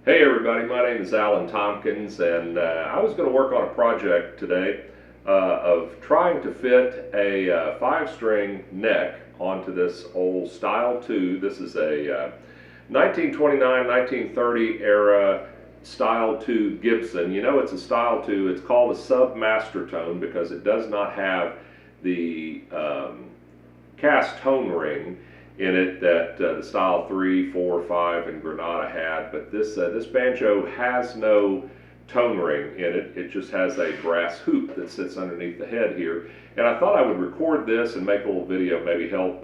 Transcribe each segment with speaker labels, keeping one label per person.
Speaker 1: Hey everybody, my name is Alan Tompkins, and I was going to work on a project today of trying to fit a 5-string neck onto this old Style 2. This is a 1929-1930 era Style 2 Gibson. You know it's a Style 2, it's called a sub-master tone because it does not have the cast tone ring in it that the Style 3, 4, 5, and Granada had, but this banjo has no tone ring in it. It just has a brass hoop that sits underneath the head here. And I thought I would record this and make a little video, maybe help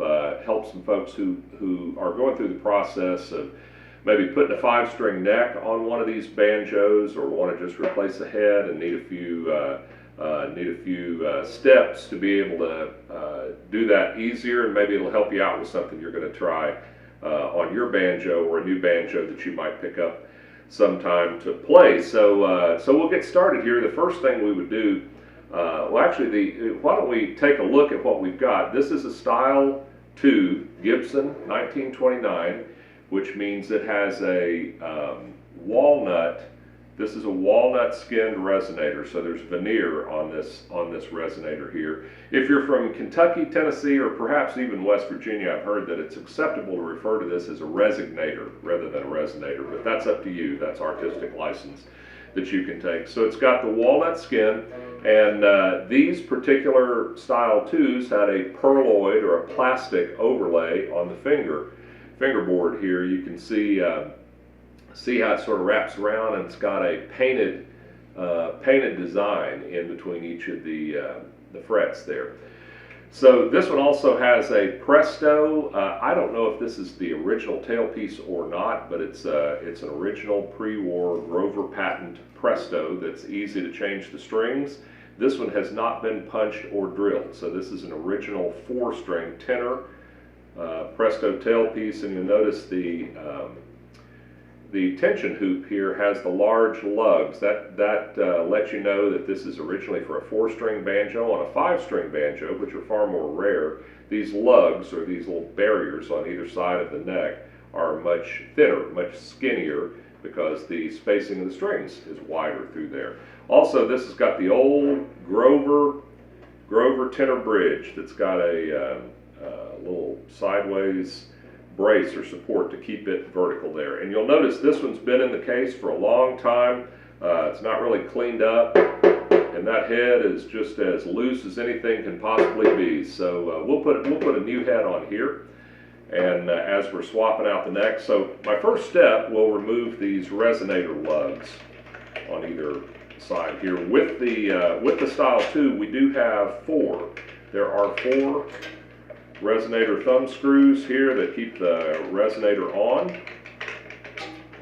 Speaker 1: some folks who are going through the process of maybe putting a 5-string neck on one of these banjos, or want to just replace the head and need a few steps to be able to do that easier, and maybe it'll help you out with something you're going to try on your banjo, or a new banjo that you might pick up sometime to play. So we'll get started here. The first thing we would do, why don't we take a look at what we've got. This is a Style 2 Gibson 1929, which means it has a walnut. This is a walnut skinned resonator, so there's veneer on this resonator here. If you're from Kentucky, Tennessee, or perhaps even West Virginia, I've heard that it's acceptable to refer to this as a resignator rather than a resonator, but that's up to you. That's artistic license that you can take. So it's got the walnut skin, and these particular Style 2s had a perloid or a plastic overlay on the fingerboard here. You can see how it sort of wraps around, and it's got a painted design in between each of the frets there. So this one also has a Presto. I don't know if this is the original tailpiece or not, but it's an original pre-war Grover patent Presto that's easy to change the strings. This one has not been punched or drilled, so this is an original 4-string tenor Presto tailpiece, and you'll notice the tension hoop here has the large lugs. That lets you know that this is originally for a 4-string banjo. On a 5-string banjo, which are far more rare, these lugs, or these little barriers on either side of the neck, are much thinner, much skinnier, because the spacing of the strings is wider through there. Also, this has got the old Grover tenor bridge that's got a little sideways brace or support to keep it vertical there. And you'll notice this one's been in the case for a long time. It's not really cleaned up, and that head is just as loose as anything can possibly be. So we'll put a new head on here, and as we're swapping out the neck. So my first step, we'll remove these resonator lugs on either side here. With the Style 2, we do have 4. There are 4 resonator thumb screws here that keep the resonator on.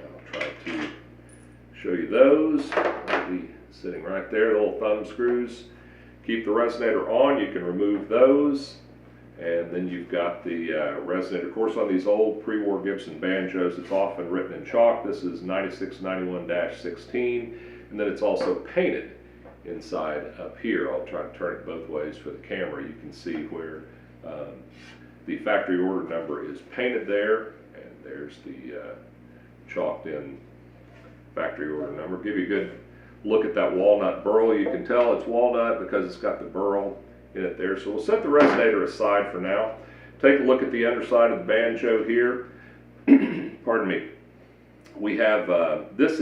Speaker 1: I'll try to show you those. They'll be sitting right there, the little thumb screws. Keep the resonator on. You can remove those. And then you've got the resonator. Of course, on these old pre-war Gibson banjos, it's often written in chalk. This is 9691-16. And then it's also painted inside up here. I'll try to turn it both ways for the camera. You can see where the factory order number is painted there, and there's the chalked in factory order number. Give you a good look at that walnut burl. You can tell it's walnut because it's got the burl in it there. So we'll set the resonator aside for now. Take a look at the underside of the banjo here. Pardon me. We have, this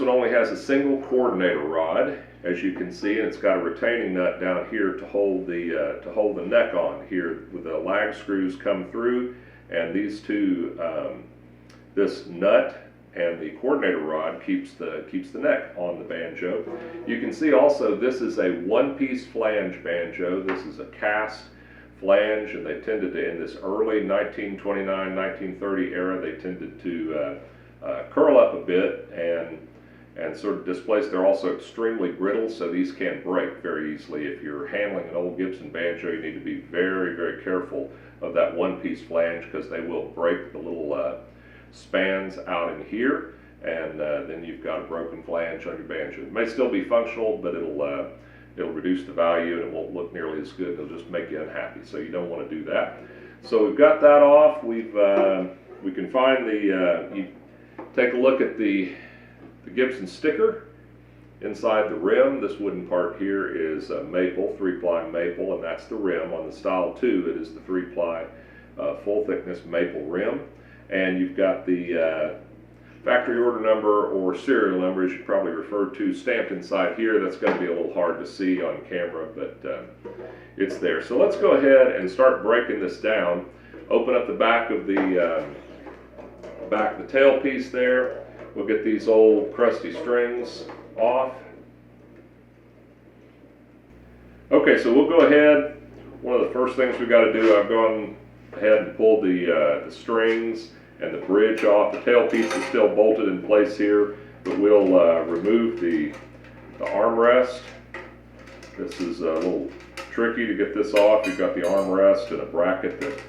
Speaker 1: one only has a single coordinator rod, as you can see, and it's got a retaining nut down here to hold the neck on here, with the lag screws come through, and these two, this nut and the coordinator rod keeps the neck on the banjo. You can see also this is a 1-piece flange banjo. This is a cast flange, and they tended to, in this early 1929-1930 era, they tended to curl up a bit and sort of displaced. They're also extremely brittle, so these can break very easily. If you're handling an old Gibson banjo, you need to be very, very careful of that 1-piece flange, because they will break the little spans out in here, and then you've got a broken flange on your banjo. It may still be functional, but it'll reduce the value, and it won't look nearly as good. It'll just make you unhappy, so you don't want to do that. So we've got that off. We can find the Take a look at the Gibson sticker. Inside the rim, this wooden part here is maple, 3-ply maple, and that's the rim. On the Style 2, it is the 3-ply full thickness maple rim. And you've got the factory order number, or serial number as you probably referred to, stamped inside here. That's going to be a little hard to see on camera, but it's there. So let's go ahead and start breaking this down. Open up the back of the tailpiece there. We'll get these old crusty strings off. Okay, so we'll go ahead. One of the first things we've got to do, I've gone ahead and pulled the strings and the bridge off. The tailpiece is still bolted in place here, but we'll remove the armrest. This is a little tricky to get this off. You've got the armrest and a bracket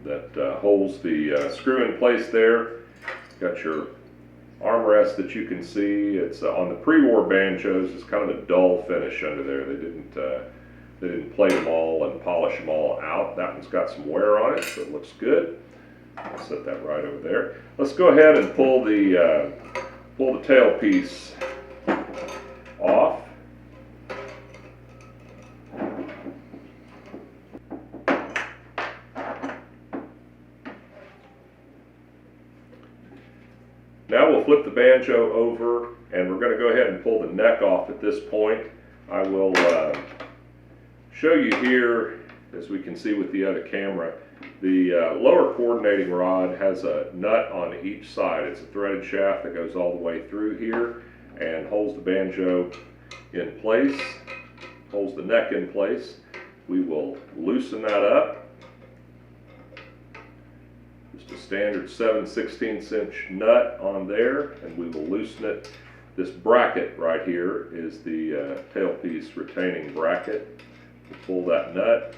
Speaker 1: that holds the screw in place there. Got your armrest that you can see. It's on the Prewar banjos. It's kind of a dull finish under there. They didn't plate them all and polish them all out. That one's got some wear on it, so it looks good. I'll set that right over there. Let's go ahead and pull the tailpiece off. Now we'll flip the banjo over, and we're going to go ahead and pull the neck off at this point. I will show you here, as we can see with the other camera, the lower coordinating rod has a nut on each side. It's a threaded shaft that goes all the way through here and holds the banjo in place, holds the neck in place. We will loosen that up. Just a standard 7/16 inch nut on there, and we will loosen it. This bracket right here is the tailpiece retaining bracket. We'll pull that nut,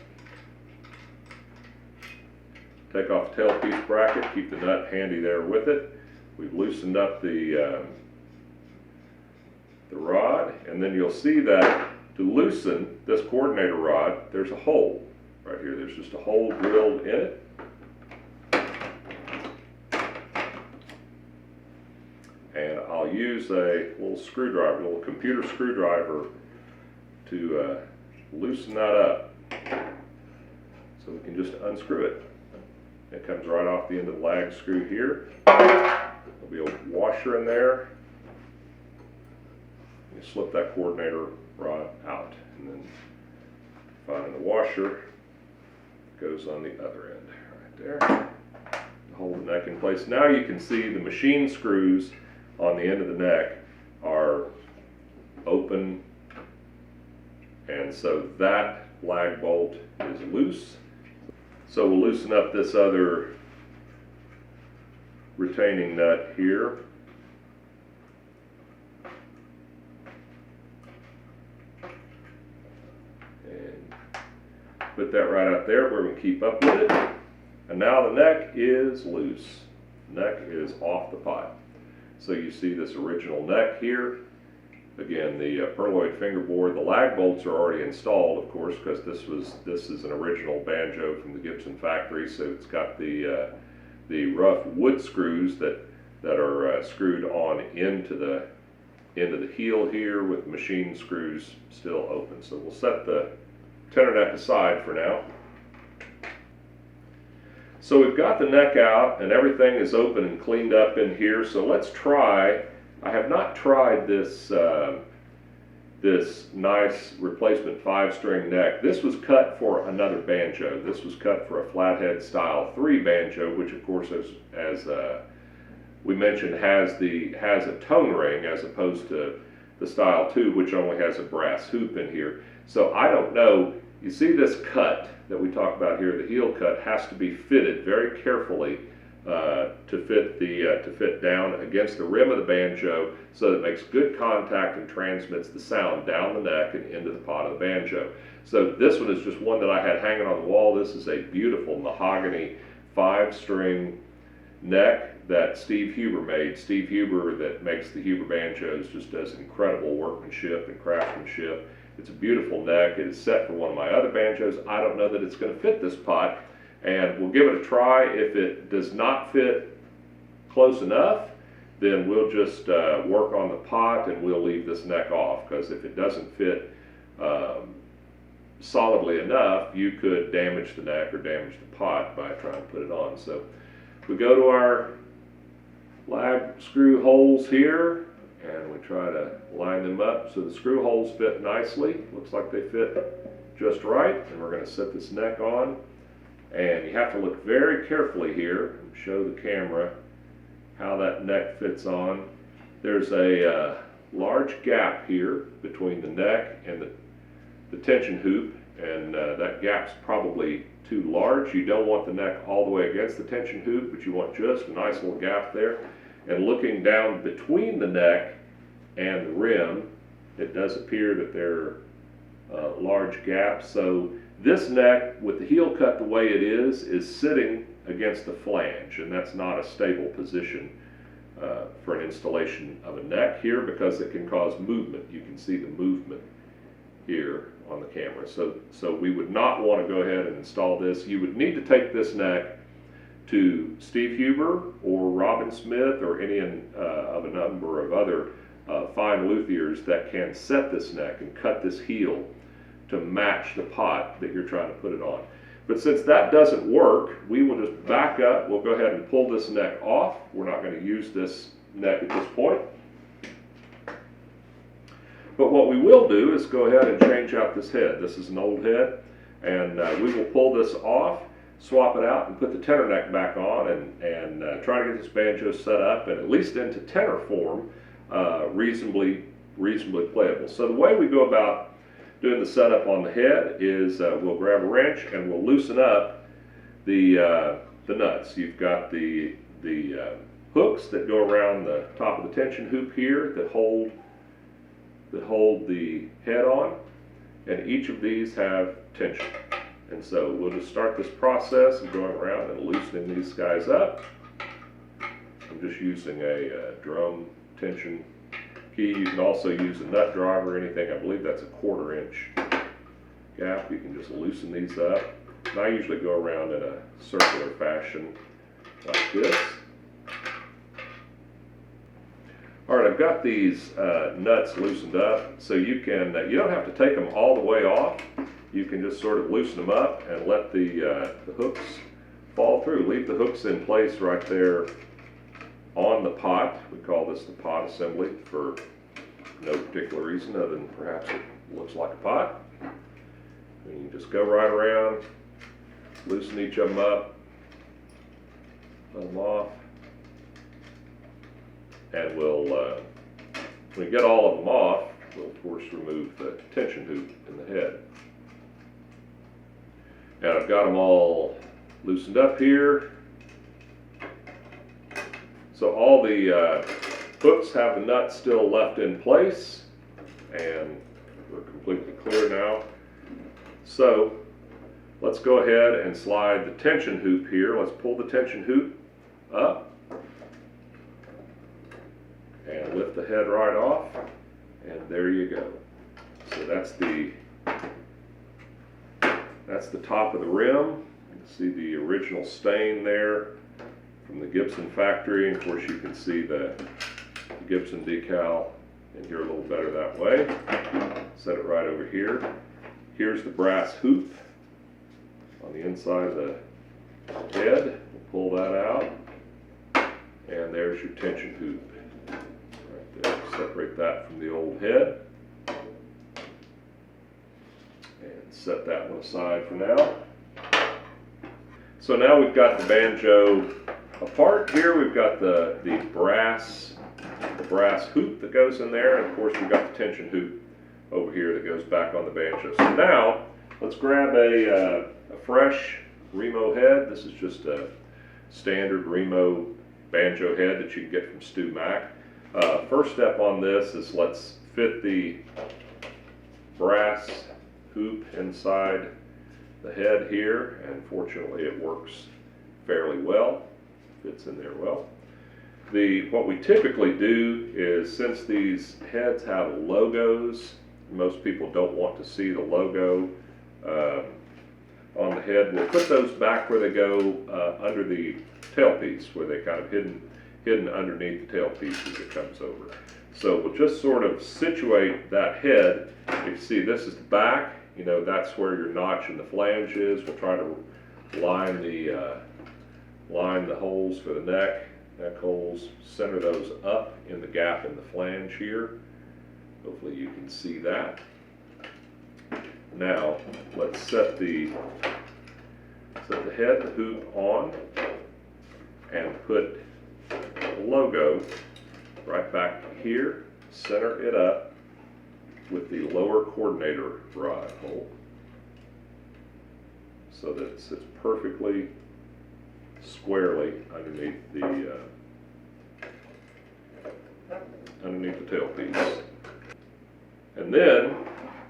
Speaker 1: take off the tailpiece bracket, keep the nut handy there with it. We've loosened up the rod, and then you'll see that to loosen this coordinator rod, there's a hole right here. There's just a hole drilled in it. And I'll use a little screwdriver, a little computer screwdriver, to loosen that up. So we can just unscrew it. It comes right off the end of the lag screw here. There'll be a washer in there. You slip that coordinator rod out, and then finding the washer goes on the other end right there to hold the neck in place. Now you can see the machine screws on the end of the neck are open, and so that lag bolt is loose. So we'll loosen up this other retaining nut here. And put that right out there where we can keep up with it. And now the neck is loose. The neck is off the pipe. So you see this original neck here. Again, the perloid fingerboard. The lag bolts are already installed, of course, because this is an original banjo from the Gibson factory. So it's got the rough wood screws that are screwed on into the heel here, with machine screws still open. So we'll set the tenor neck aside for now. So we've got the neck out and everything is open and cleaned up in here. So let's try. I have not tried this this nice replacement 5-string neck. This was cut for another banjo. This was cut for a flathead style 3 banjo, which of course, as we mentioned, has a tone ring as opposed to the style 2, which only has a brass hoop in here. So I don't know. You see this cut that we talk about here, the heel cut, has to be fitted very carefully to fit down against the rim of the banjo, so that it makes good contact and transmits the sound down the neck and into the pot of the banjo. So this one is just one that I had hanging on the wall. This is a beautiful mahogany 5-string neck that Steve Huber made. Steve Huber, that makes the Huber banjos, just does incredible workmanship and craftsmanship. It's a beautiful neck. It is set for one of my other banjos. I don't know that it's going to fit this pot, and we'll give it a try. If it does not fit close enough, then we'll just work on the pot and we'll leave this neck off, because if it doesn't fit solidly enough, you could damage the neck or damage the pot by trying to put it on. So we go to our lag screw holes here and we try to line them up so the screw holes fit nicely. Looks like they fit just right, and we're going to set this neck on. And you have to look very carefully here and show the camera how that neck fits on. There's a large gap here between the neck and the tension hoop, and that gap's probably too large. You don't want the neck all the way against the tension hoop, but you want just a nice little gap there. And looking down between the neck and the rim, it does appear that there are large gaps. So this neck, with the heel cut the way it is sitting against the flange, and that's not a stable position for an installation of a neck here, because it can cause movement. You can see the movement here on the camera. So we would not want to go ahead and install this. You would need to take this neck to Steve Huber or Robin Smith or any of a number of other fine luthiers that can set this neck and cut this heel to match the pot that you're trying to put it on. But since that doesn't work, we will just back up. We'll go ahead and pull this neck off. We're not going to use this neck at this point. But what we will do is go ahead and change out this head. This is an old head, and we will pull this off, swap it out, and put the tenor neck back on, and try to get this banjo set up and at least into tenor form, reasonably playable. So the way we go about doing the setup on the head is we'll grab a wrench and we'll loosen up the nuts. You've got the hooks that go around the top of the tension hoop here that hold the head on, and each of these have tension. And so we'll just start this process of going around and loosening these guys up. I'm just using a drum tension key. You can also use a nut driver or anything. I believe that's a 1/4 inch gap. You can just loosen these up. And I usually go around in a circular fashion like this. All right, I've got these nuts loosened up, so you don't have to take them all the way off. You can just sort of loosen them up and let the hooks fall through. Leave the hooks in place right there on the pot. We call this the pot assembly for no particular reason other than perhaps it looks like a pot. And you just go right around, loosen each of them up, let them off, and we'll, when we get all of them off, we'll of course remove the tension hoop in the head. Now I've got them all loosened up here. So all the hooks have the nuts still left in place, and we're completely clear now. So let's go ahead and slide the tension hoop here. Let's pull the tension hoop up and lift the head right off, and there you go. So that's the top of the rim. You can see the original stain there from the Gibson factory, and of course you can see the Gibson decal in here a little better that way. Set it right over here. Here's the brass hoop on the inside of the head. We'll pull that out, and there's your tension hoop right there. Separate that from the old head and set that one aside for now. So now we've got the banjo apart here. We've got the brass hoop that goes in there, and of course we've got the tension hoop over here that goes back on the banjo. So now let's grab a fresh Remo head. This is just a standard Remo banjo head that you can get from Stu Mack. First step on this is let's fit the brass hoop inside the head here, and fortunately it works fairly well, fits in there well. What we typically do is, since these heads have logos, most people don't want to see the logo on the head. We'll put those back where they go under the tailpiece, where they're kind of hidden hidden underneath the tailpiece as it comes over. So we'll just sort of situate that head. You see this is the back, you know, that's where your notch in the flange is. We'll try to line the holes for the neck holes, center those up in the gap in the flange here. Hopefully you can see that. Now let's set the head and the hoop on and put the logo right back here, center it up with the lower coordinator rod hole so that it sits perfectly squarely underneath the tailpiece. And then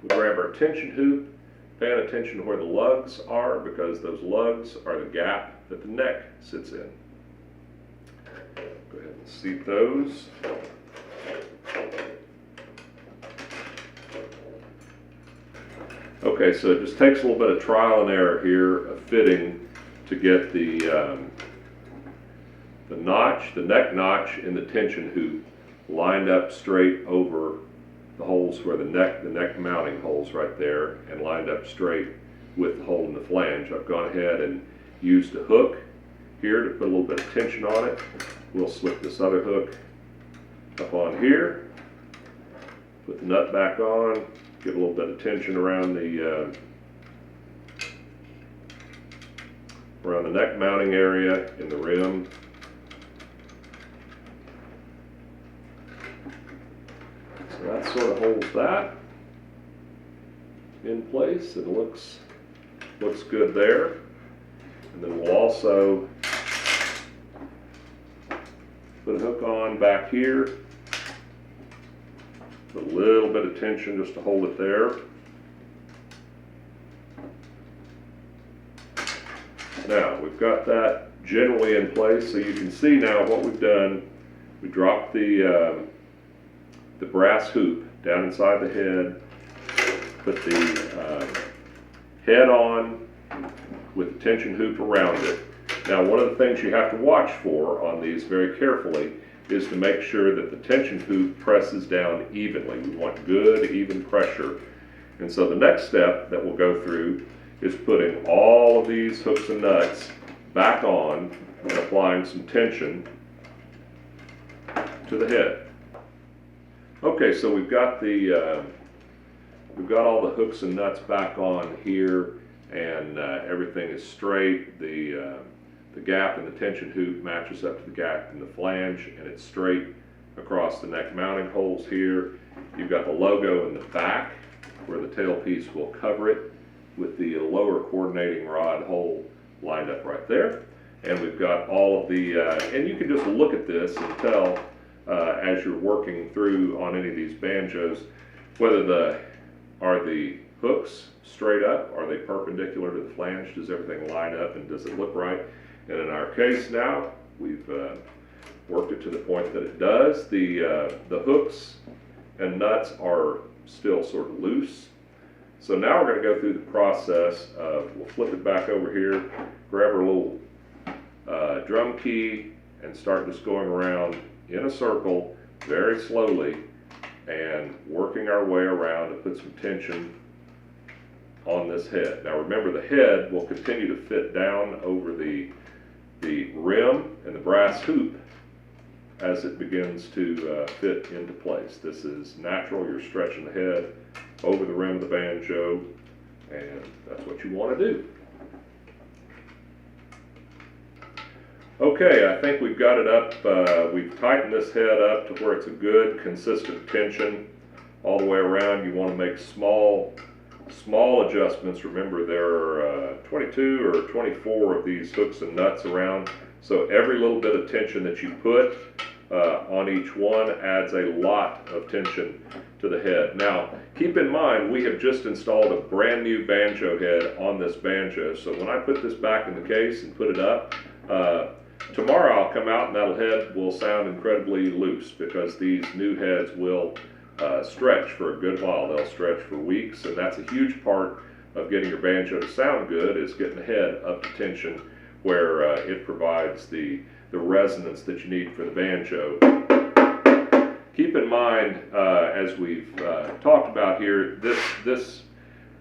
Speaker 1: we grab our tension hoop, paying attention to where the lugs are, because those lugs are the gap that the neck sits in. Go ahead and seat those. Okay, so it just takes a little bit of trial and error here of fitting to get the notch, the neck notch in the tension hoop lined up straight over the holes where the neck mounting holes right there, and lined up straight with the hole in the flange. I've gone ahead and used a hook here to put a little bit of tension on it. We'll slip this other hook up on here, put the nut back on, give a little bit of tension around the neck mounting area in the rim. So that sort of holds that in place. It looks good there. And then we'll also put a hook on back here. Put a little bit of tension just to hold it there. Now we've got that generally in place, so you can see now what we've done. We dropped the brass hoop down inside the head, put the head on with the tension hoop around it. Now one of the things you have to watch for on these very carefully is to make sure that the tension hoop presses down evenly. We want good, even pressure. And so the next step that we'll go through is putting all of these hooks and nuts back on and applying some tension to the head. Okay, so we've got all the hooks and nuts back on here, and everything is straight. The gap in the tension hoop matches up to the gap in the flange, and it's straight across the neck mounting holes here. You've got the logo in the back where the tailpiece will cover it with the lower coordinating rod hole lined up right there. And we've got all of the, and you can just look at this and tell as you're working through on any of these banjos, whether are the hooks straight up, are they perpendicular to the flange, does everything line up, and does it look right? And in our case now, we've worked it to the point that it does. The hooks and nuts are still sort of loose. So now we're going to go through the process of, we'll flip it back over here, grab our little drum key, and start just going around in a circle very slowly and working our way around to put some tension on this head. Now remember, the head will continue to fit down over the rim and the brass hoop as it begins to fit into place. This is natural. You're stretching the head over the rim of the banjo, and that's what you want to do. Okay, I think we've got it up. We've tightened this head up to where it's a good, consistent tension all the way around. You want to make small adjustments. Remember, there are 22 or 24 of these hooks and nuts around, so every little bit of tension that you put on each one adds a lot of tension to the head. Now, keep in mind, we have just installed a brand new banjo head on this banjo, so when I put this back in the case and put it up, tomorrow I'll come out and that head will sound incredibly loose, because these new heads will stretch for a good while. They'll stretch for weeks, and that's a huge part of getting your banjo to sound good, is getting the head up to tension where it provides the the resonance that you need for the banjo. Keep in mind, as we've talked about here, this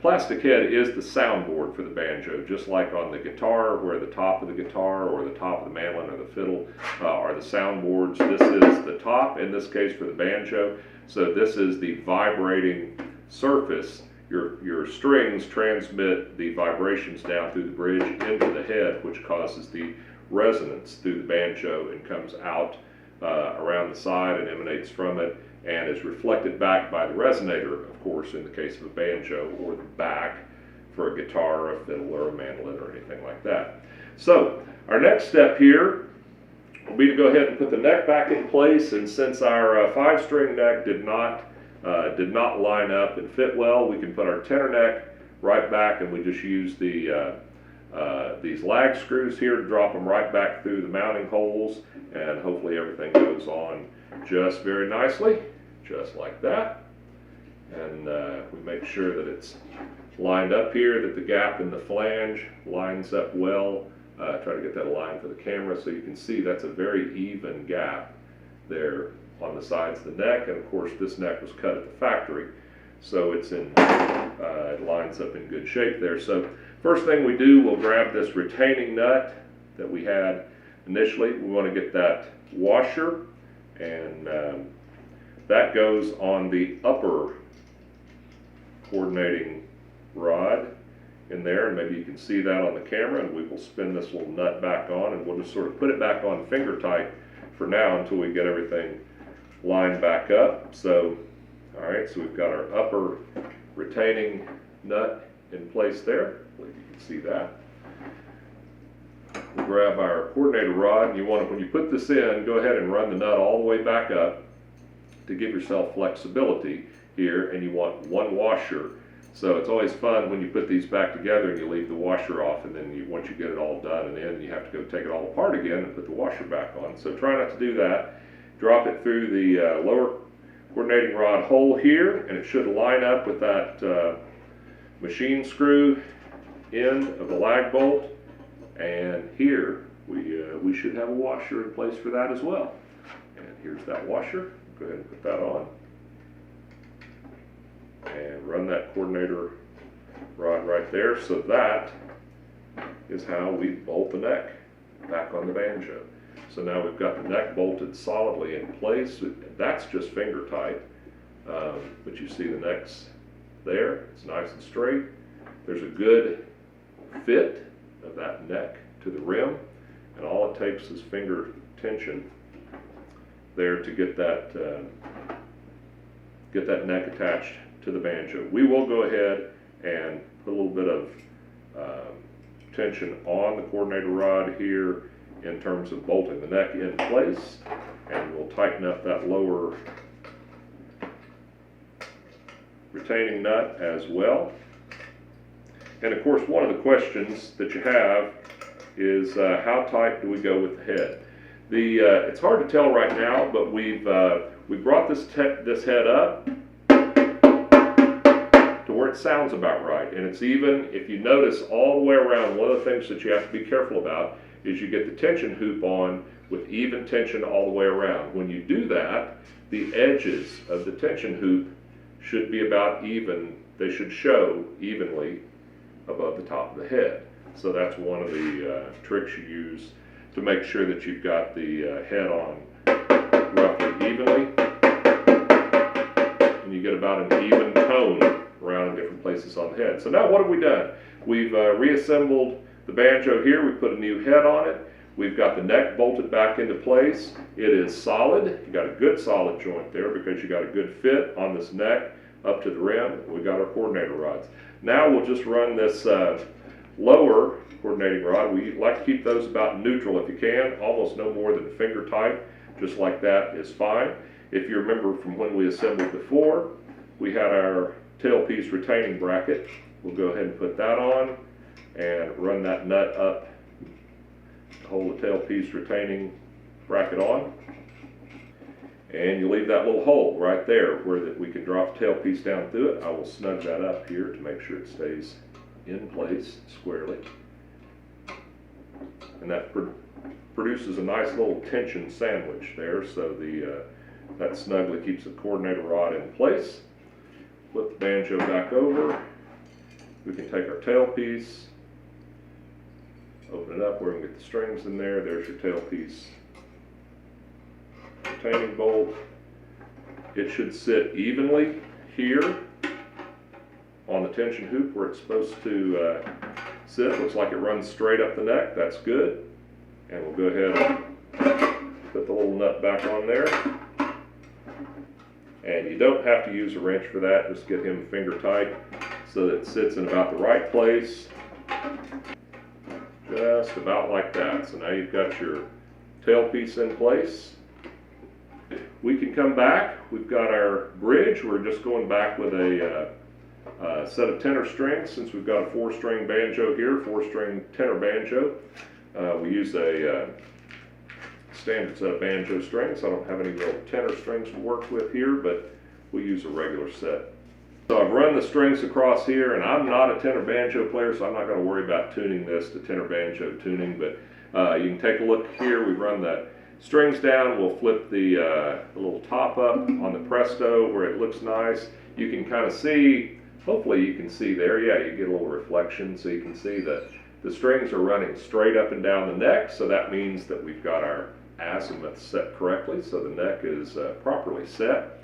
Speaker 1: plastic head is the soundboard for the banjo, just like on the guitar, where the top of the guitar or the top of the mandolin or the fiddle are the soundboards. This is the top, in this case, for the banjo. So this is the vibrating surface. Your strings transmit the vibrations down through the bridge into the head, which causes the resonance through the banjo and comes out around the side and emanates from it, and is reflected back by the resonator, of course, in the case of a banjo, or the back for a guitar, a fiddle, or a mandolin, or anything like that. So our next step here will be to go ahead and put the neck back in place, and since our 5-string neck did not line up and fit well, we can put our tenor neck right back, and we just use these lag screws here to drop them right back through the mounting holes, and hopefully everything goes on just very nicely, just like that. And we make sure that it's lined up here, that the gap in the flange lines up well. Try to get that aligned for the camera so you can see that's a very even gap there on the sides of the neck. And of course this neck was cut at the factory, so it's in it lines up in good shape there. So first thing we do, we'll grab this retaining nut that we had initially. We want to get that washer, and that goes on the upper coordinating rod in there, and maybe you can see that on the camera, and we will spin this little nut back on, and we'll just sort of put it back on finger tight for now until we get everything lined back up. So, all right, so we've got our upper retaining nut in place there. I believe you can see that. We'll grab our coordinator rod, and you want to, when you put this in, go ahead and run the nut all the way back up to give yourself flexibility here, and you want one washer. So it's always fun when you put these back together and you leave the washer off, and then once you get it all done and in, you have to go take it all apart again and put the washer back on. So try not to do that. Drop it through the lower coordinating rod hole here, and it should line up with that machine screw end of the lag bolt. And here we should have a washer in place for that as well. And here's that washer. Go ahead and put that on. And run that coordinator rod right there. So that is how we bolt the neck back on the banjo. So now we've got the neck bolted solidly in place. That's just finger tight, but you see the neck's there. It's nice and straight. There's a good fit of that neck to the rim, and all it takes is finger tension there to get that neck attached to the banjo. We will go ahead and put a little bit of tension on the coordinator rod here in terms of bolting the neck in place, and we'll tighten up that lower retaining nut as well. And of course, one of the questions that you have is how tight do we go with the head? It's hard to tell right now, but we brought this head up to where it sounds about right, and it's even. If you notice all the way around, one of the things that you have to be careful about is you get the tension hoop on with even tension all the way around. When you do that, the edges of the tension hoop should be about even. They should show evenly above the top of the head. So that's one of the tricks you use to make sure that you've got the head on roughly evenly, and you get about an even tone around in different places on the head. So now what have we done? We've reassembled the banjo here. We put a new head on it. We've got the neck bolted back into place. It is solid. You got a good solid joint there because you got a good fit on this neck up to the rim. We've got our coordinator rods. Now we'll just run this lower coordinating rod. We like to keep those about neutral if you can, almost no more than finger tight. Just like that is fine. If you remember from when we assembled before, we had our tailpiece retaining bracket. We'll go ahead and put that on and run that nut up to hold the tailpiece retaining bracket on. And you leave that little hole right there where that we can drop the tailpiece down through it. I will snug that up here to make sure it stays in place squarely. And that produces a nice little tension sandwich there, so that snugly keeps the coordinator rod in place. Flip the banjo back over. We can take our tailpiece, open it up where we can get the strings in there. There's your tailpiece retaining bolt. It should sit evenly here on the tension hoop where it's supposed to sit. Looks like it runs straight up the neck. That's good. And we'll go ahead and put the little nut back on there. And you don't have to use a wrench for that. Just get him finger tight so that it sits in about the right place. Just about like that. So now you've got your tailpiece in place. We can come back. We've got our bridge. We're just going back with a set of tenor strings. Since we've got a 4-string banjo here, 4-string tenor banjo, we use a standard set of banjo strings. I don't have any real tenor strings to work with here, but we use a regular set. So I've run the strings across here, and I'm not a tenor banjo player, so I'm not going to worry about tuning this to tenor banjo tuning, but you can take a look here. We run the strings down. We'll flip the little top up on the Presto where it looks nice. You can kind of see, hopefully you can see there, yeah, you get a little reflection, so you can see that the strings are running straight up and down the neck, so that means that we've got our azimuth set correctly, so the neck is properly set,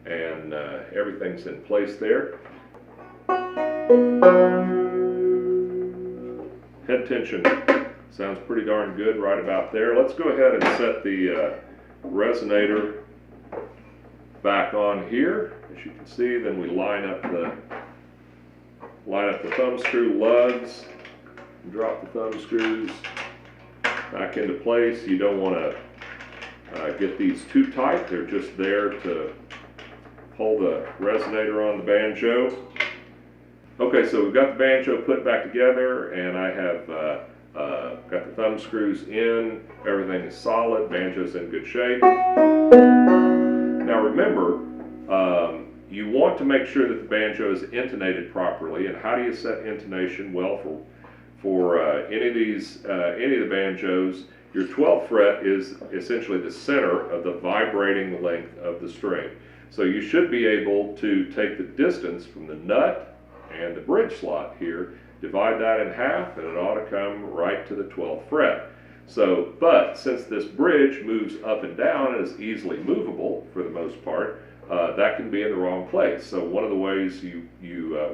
Speaker 1: and everything's in place there. Head tension sounds pretty darn good right about there. Let's go ahead and set the resonator back on here. As you can see, then we line up the thumb screw lugs, drop the thumb screws back into place. You don't want to get these too tight. They're just there to hold the resonator on the banjo. Okay, so we've got the banjo put back together, and I have got the thumb screws in. Everything is solid. Banjo's in good shape. Now remember, you want to make sure that the banjo is intonated properly. And how do you set intonation? Well, for any of the banjos, your 12th fret is essentially the center of the vibrating length of the string. So you should be able to take the distance from the nut and the bridge slot here, divide that in half, and it ought to come right to the 12th fret. So, but since this bridge moves up and down and is easily movable for the most part, that can be in the wrong place. So one of the ways you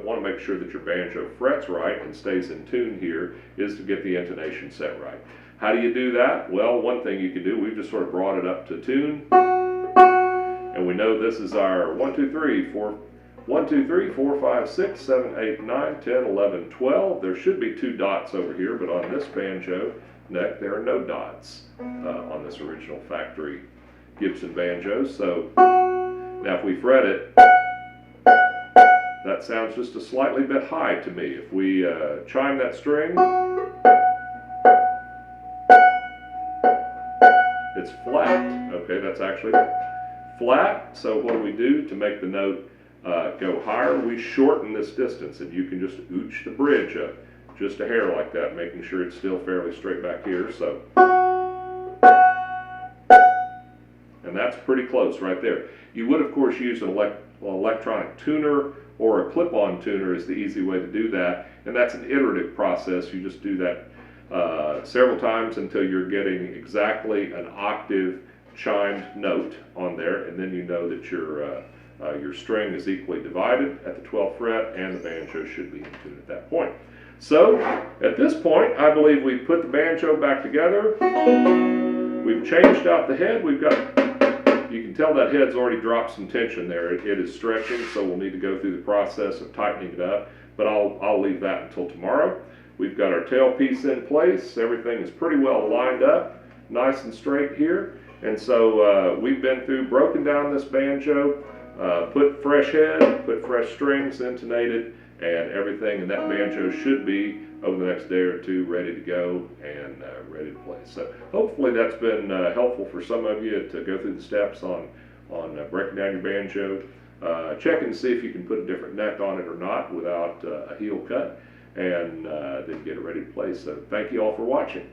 Speaker 1: want to make sure that your banjo frets right and stays in tune here is to get the intonation set right. How do you do that? Well, one thing you can do, we've just sort of brought it up to tune, and we know this is our 1, 2, 3, 4, 1, 2, 3, 4, 5, 6, 7, 8, 9, 10, 11, 12. There should be 2 dots over here, but on this banjo neck there are no dots on this original factory Gibson banjo. So now if we fret it, that sounds just a slightly bit high to me. If we chime that string, it's flat. Okay, that's actually flat. So what do we do to make the note go higher? We shorten this distance, and you can just ooch the bridge up just a hair like that, making sure it's still fairly straight back here. So, and that's pretty close right there. You would of course use an electronic tuner, or a clip-on tuner is the easy way to do that, and that's an iterative process. You just do that several times until you're getting exactly an octave chimed note on there, and then you know that your string is equally divided at the 12th fret, and the banjo should be in tune at that point. So at this point, I believe we've put the banjo back together. We've changed out the head. We've got, you can tell that head's already dropped some tension there. It is stretching, so we'll need to go through the process of tightening it up, but I'll leave that until tomorrow. We've got our tailpiece in place. Everything is pretty well lined up, nice and straight here. And so we've been through, broken down this banjo, put fresh head, put fresh strings, intonated, and everything in that banjo should be, over the next day or two, ready to go and ready to play. So hopefully that's been helpful for some of you to go through the steps on breaking down your banjo, checking to see if you can put a different neck on it or not without a heel cut, and then get it ready to play. So thank you all for watching.